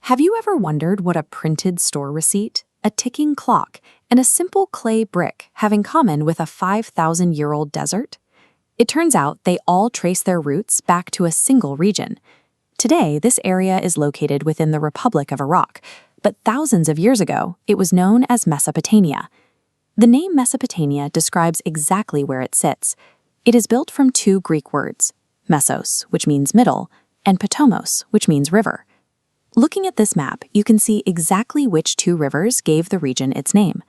Have you ever wondered what a printed store receipt, a ticking clock, and a simple clay brick have in common with a 5,000-year-old desert? It turns out they all trace their roots back to a single region. Today, this area is located within the Republic of Iraq, but thousands of years ago, it was known as Mesopotamia. The name Mesopotamia describes exactly where it sits. It is built from two Greek words, mesos, which means middle, and potomos, which means river. Looking at this map, you can see exactly which two rivers gave the region its name.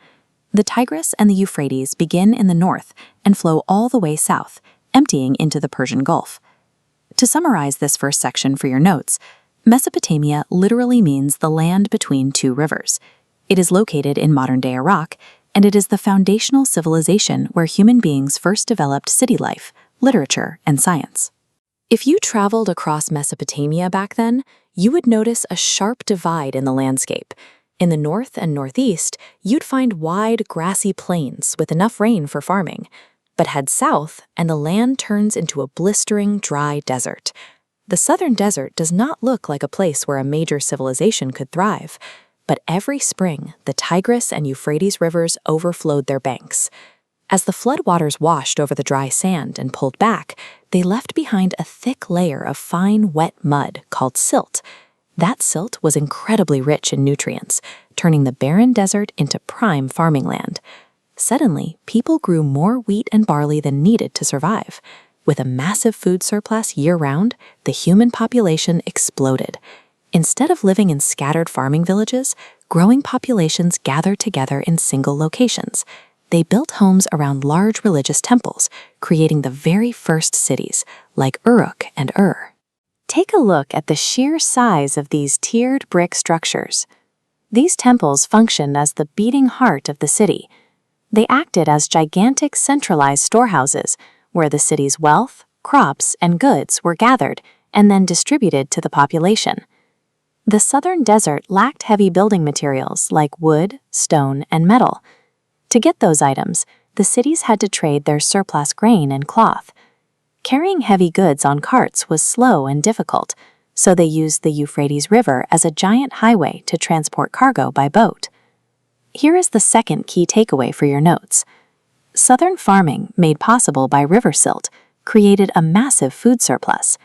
The Tigris and the Euphrates begin in the north and flow all the way south, emptying into the Persian Gulf. To summarize this first section for your notes, Mesopotamia literally means the land between two rivers. It is located in modern-day Iraq, and it is the foundational civilization where human beings first developed city life, literature, and science. If you traveled across Mesopotamia back then, you would notice a sharp divide in the landscape. In the north and northeast, you'd find wide, grassy plains with enough rain for farming. But head south, and the land turns into a blistering, dry desert. The southern desert does not look like a place where a major civilization could thrive. But every spring, the Tigris and Euphrates rivers overflowed their banks. As the floodwaters washed over the dry sand and pulled back, they left behind a thick layer of fine, wet mud called silt. That silt was incredibly rich in nutrients, turning the barren desert into prime farming land. Suddenly, people grew more wheat and barley than needed to survive. With a massive food surplus year-round, the human population exploded. Instead of living in scattered farming villages, growing populations gathered together in single locations. They built homes around large religious temples, creating the very first cities, like Uruk and Ur. Take a look at the sheer size of these tiered brick structures. These temples functioned as the beating heart of the city. They acted as gigantic centralized storehouses, where the city's wealth, crops, and goods were gathered and then distributed to the population. The southern desert lacked heavy building materials like wood, stone, and metal. To get those items, the cities had to trade their surplus grain and cloth. Carrying heavy goods on carts was slow and difficult, so they used the Euphrates River as a giant highway to transport cargo by boat. Here is the second key takeaway for your notes. Southern farming, made possible by river silt, created a massive food surplus.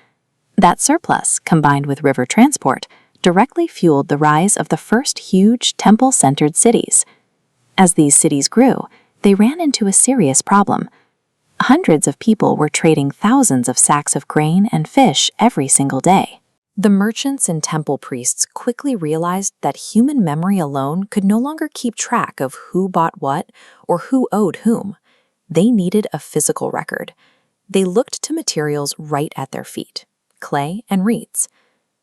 That surplus, combined with river transport, directly fueled the rise of the first huge temple-centered cities. As these cities grew, they ran into a serious problem. Hundreds of people were trading thousands of sacks of grain and fish every single day. The merchants and temple priests quickly realized that human memory alone could no longer keep track of who bought what or who owed whom. They needed a physical record. They looked to materials right at their feet, clay and reeds.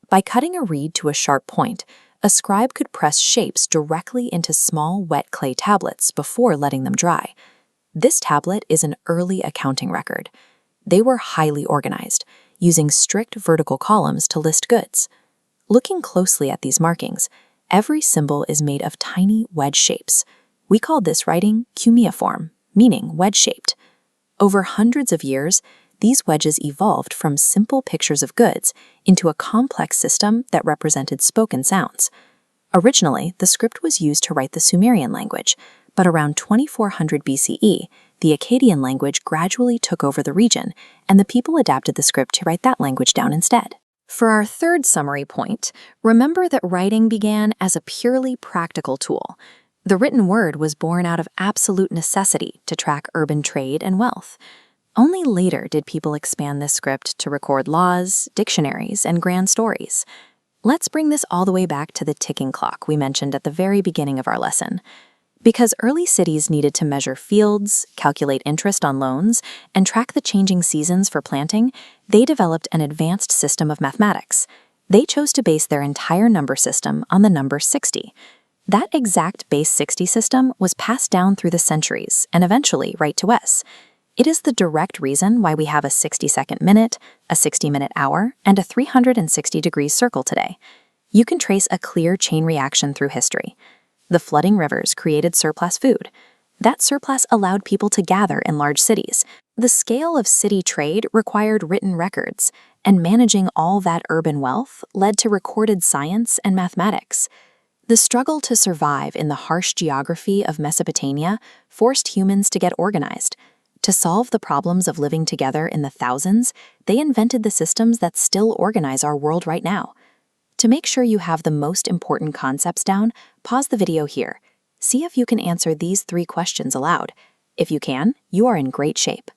By cutting a reed to a sharp point, a scribe could press shapes directly into small, wet clay tablets before letting them dry. This tablet is an early accounting record. They were highly organized, using strict vertical columns to list goods. Looking closely at these markings, every symbol is made of tiny wedge shapes. We call this writing cuneiform, meaning wedge-shaped. Over hundreds of years, these wedges evolved from simple pictures of goods into a complex system that represented spoken sounds. Originally, the script was used to write the Sumerian language, but around 2400 BCE, the Akkadian language gradually took over the region, and the people adapted the script to write that language down instead. For our third summary point, remember that writing began as a purely practical tool. The written word was born out of absolute necessity to track urban trade and wealth. Only later did people expand this script to record laws, dictionaries, and grand stories. Let's bring this all the way back to the ticking clock we mentioned at the very beginning of our lesson. Because early cities needed to measure fields, calculate interest on loans, and track the changing seasons for planting, they developed an advanced system of mathematics. They chose to base their entire number system on the number 60. That exact base 60 system was passed down through the centuries and eventually right to us. It is the direct reason why we have a 60-second minute, a 60-minute hour, and a 360-degree circle today. You can trace a clear chain reaction through history. The flooding rivers created surplus food. That surplus allowed people to gather in large cities. The scale of city trade required written records, and managing all that urban wealth led to recorded science and mathematics. The struggle to survive in the harsh geography of Mesopotamia forced humans to get organized. To solve the problems of living together in the thousands, they invented the systems that still organize our world right now. To make sure you have the most important concepts down, pause the video here. See if you can answer these 3 questions aloud. If you can, you are in great shape.